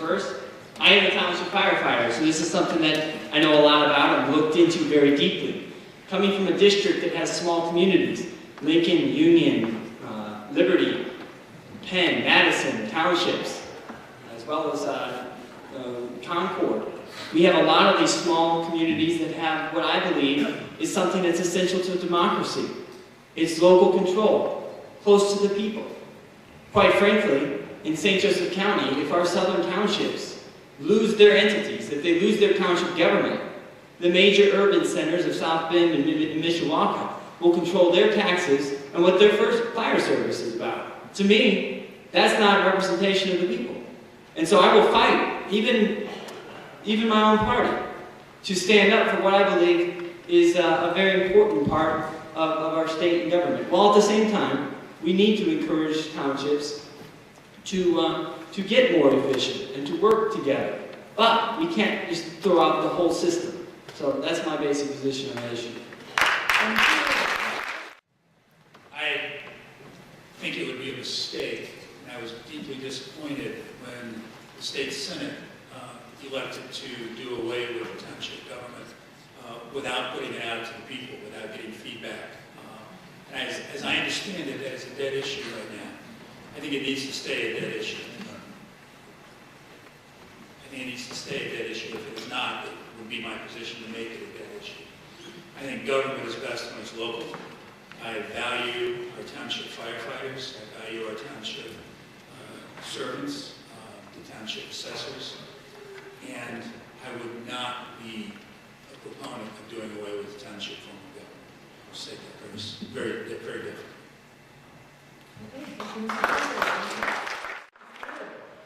first. I am a township firefighter, so this is something that I know a lot about and looked into very deeply. Coming from a district that has small communities, Lincoln, Union, Liberty, Penn, Madison, townships, as well as Concord. We have a lot of these small communities that have what I believe is something that's essential to democracy. It's local control, close to the people. Quite frankly, in St. Joseph County, if our southern townships lose their entities, if they lose their township government, the major urban centers of South Bend and Mishawaka will control their taxes and what their first fire service is about. To me, that's not a representation of the people. And so I will fight, even my own party, to stand up for what I believe is a very important part of our state and government. While at the same time, we need to encourage townships to get more efficient and to work together. But we can't just throw out the whole system. So that's my basic position on that issue. I think it would be a mistake, and I was deeply disappointed when the state senate elected to do away with township government without putting it out to the people, without getting feedback. And as I understand it, that is a dead issue right now. I think it needs to stay a dead issue. I think it needs to stay a dead issue. If it is not, it would be my position to make it a dead issue. I think government is best when it's local. I value our township firefighters. I value our township servants, the township assessors. And I would not be a proponent of doing away with the township form of government. I'll say that very different.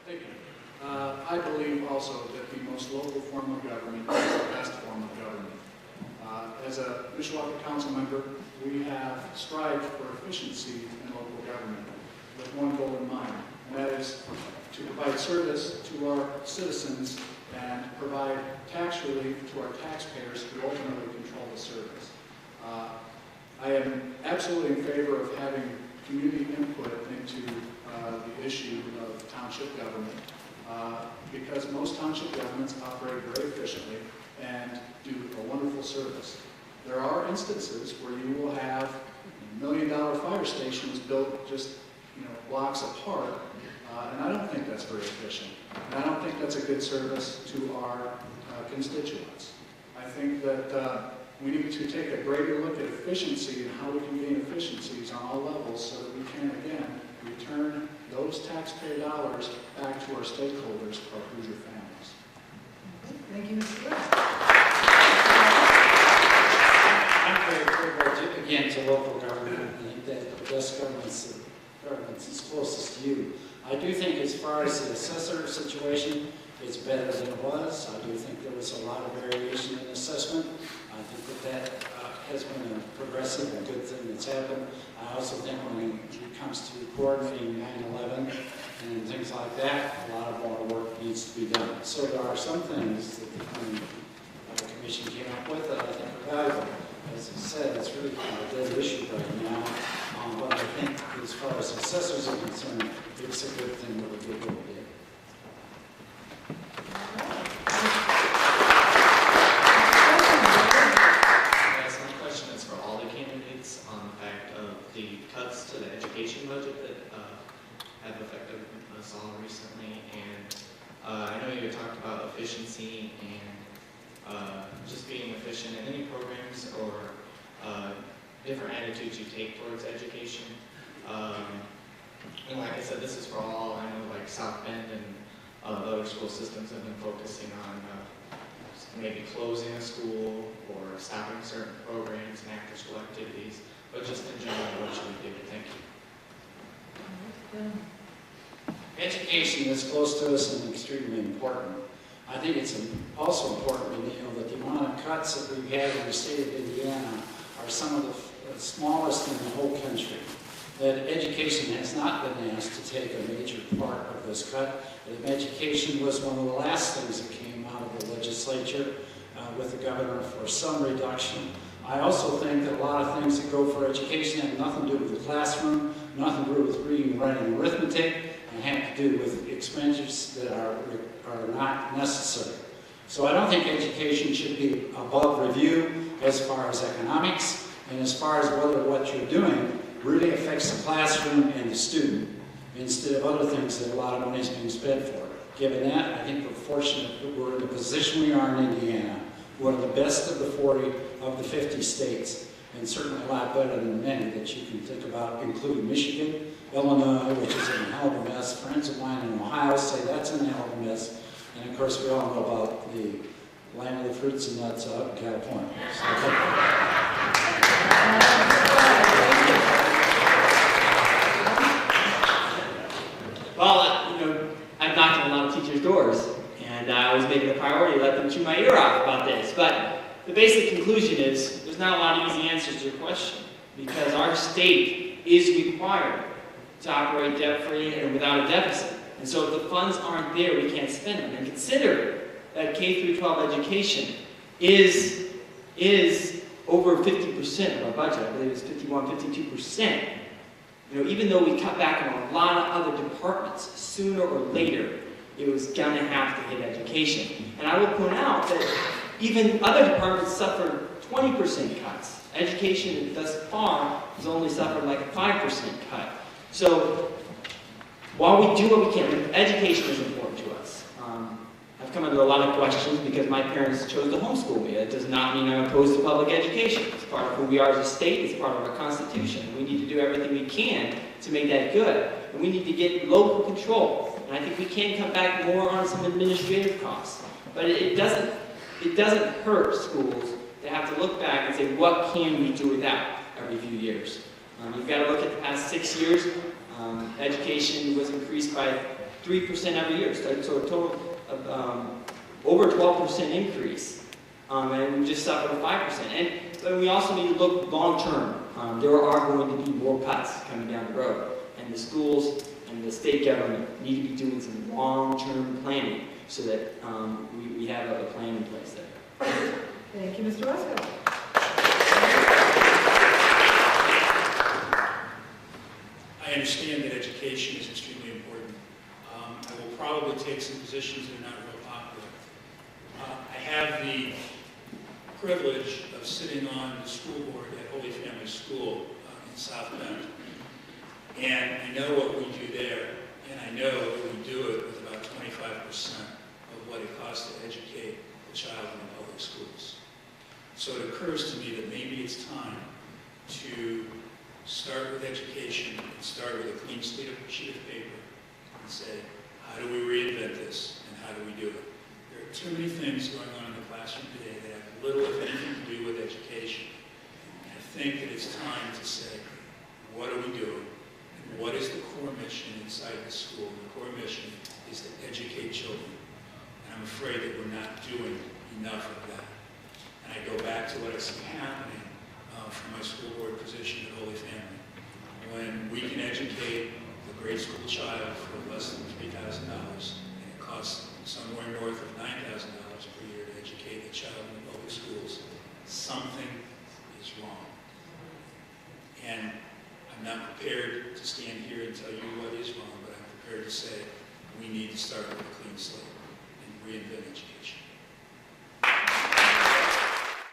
Thank you. I believe also that the most local form of government is the best form of government. As a Mishawaka council member, we have strived for efficiency in local government with one goal in mind, and that is to provide service to our citizens and provide tax relief to our taxpayers who ultimately control the service. I am absolutely in favor of having community input into the issue of township government because most township governments operate very efficiently and do a wonderful service. There are instances where you will have $1 million fire stations built just blocks apart, and I don't think that's very efficient. And I don't think that's a good service to our constituents. I think that we need to take a greater look at efficiency and how we can gain efficiencies on all levels so that we can, again, return those taxpayer dollars back to our stakeholders, our Hoosier families. Thank you, Mr. West. I'm very favorable, again, to local government. I think that the best government's is closest to you. I do think as far as the assessor situation, it's better than it was. I do think there was a lot of variation in assessment. I think that has been a progressive and good thing that's happened. I also think when it comes to coordinating 9/11 and things like that, a lot of more work needs to be done. So there are some things that the commission came up with that I think are valuable. As I said, it's really kind of a dead issue right now. But I think as far as assessors are concerned, it's a good thing that we did what we did. Yes, my question is for all the candidates on the fact of the cuts to the education budget that have affected us all recently. And I know you talked about efficiency and just being efficient in any programs or different attitudes you take towards education. And like I said, this is for all. I know like South Bend and the other school systems have been focusing on maybe closing a school or stopping certain programs and after-school activities. But just in general, what should we do? Thank you. Education is close to us and extremely important. I think it's also important to know that the amount of cuts that we've had in the state of Indiana are some of the smallest in the whole country. That education has not been asked to take a major part of this cut. That education was one of the last things that came out of the legislature with the governor for some reduction. I also think that a lot of things that go for education have nothing to do with the classroom, nothing to do with reading, writing, and arithmetic, and have to do with expenditures that are not necessary. So I don't think education should be above review as far as economics and as far as whether what you're doing really affects the classroom and the student instead of other things that a lot of money is being spent for. Given that, I think we're fortunate that we're in the position we are in Indiana, one of the best of the 40 of the 50 states, and certainly a lot better than many that you can think about, including Michigan, Illinois, which is in a hell of a mess. Friends of mine in Ohio say that's in a hell of a mess. And of course, we all know about the land of the fruits and nuts out in California. Well, I've knocked on a lot of teachers' doors, and I always make it a priority to let them chew my ear off about this. But the basic conclusion is there's not a lot of easy answers to your question, because our state is required to operate debt-free and without a deficit. And so if the funds aren't there, we can't spend them. And consider that K through 12 education is over 50% of our budget. I believe it's 51, 52%. Even though we cut back on a lot of other departments, sooner or later, it was going to have to hit education. And I will point out that even other departments suffered 20% cuts. Education, thus far, has only suffered like a 5% cut. So, while we do what we can, education is important to us. I've come under a lot of questions because my parents chose to homeschool me. That does not mean I'm opposed to public education. It's part of who we are as a state. It's part of our Constitution. We need to do everything we can to make that good. And we need to get local control. And I think we can come back more on some administrative costs. But it doesn't hurt schools to have to look back and say, what can we do without every few years? You've got to look at the past 6 years. Education was increased by 3% every year, so a total of over 12% increase, and we just suffered a 5%. But we also need to look long-term. There are going to be more cuts coming down the road, and the schools and the state government need to be doing some long-term planning so that we have a plan in place there. Thank you, Mr. Wesco. I understand that education is extremely important. I will probably take some positions that are not real popular. I have the privilege of sitting on the school board at Holy Family School in South Bend. And I know what we do there, and I know that we do it with about 25% of what it costs to educate a child in the public schools. So it occurs to me that maybe it's time to start with education and start with a clean sheet of paper and say, how do we reinvent this and how do we do it? There are too many things going on in the classroom today that have little, if anything, to do with education. And I think that it's time to say, what are we doing? And what is the core mission inside the school? The core mission is to educate children. And I'm afraid that we're not doing enough of that. And I go back to what I see happening from my school board position at Holy Family. When we can educate the grade school child for less than $3,000, and it costs somewhere north of $9,000 per year to educate a child in the public schools, something is wrong. And I'm not prepared to stand here and tell you what is wrong, but I'm prepared to say we need to start with a clean slate and reinvent education.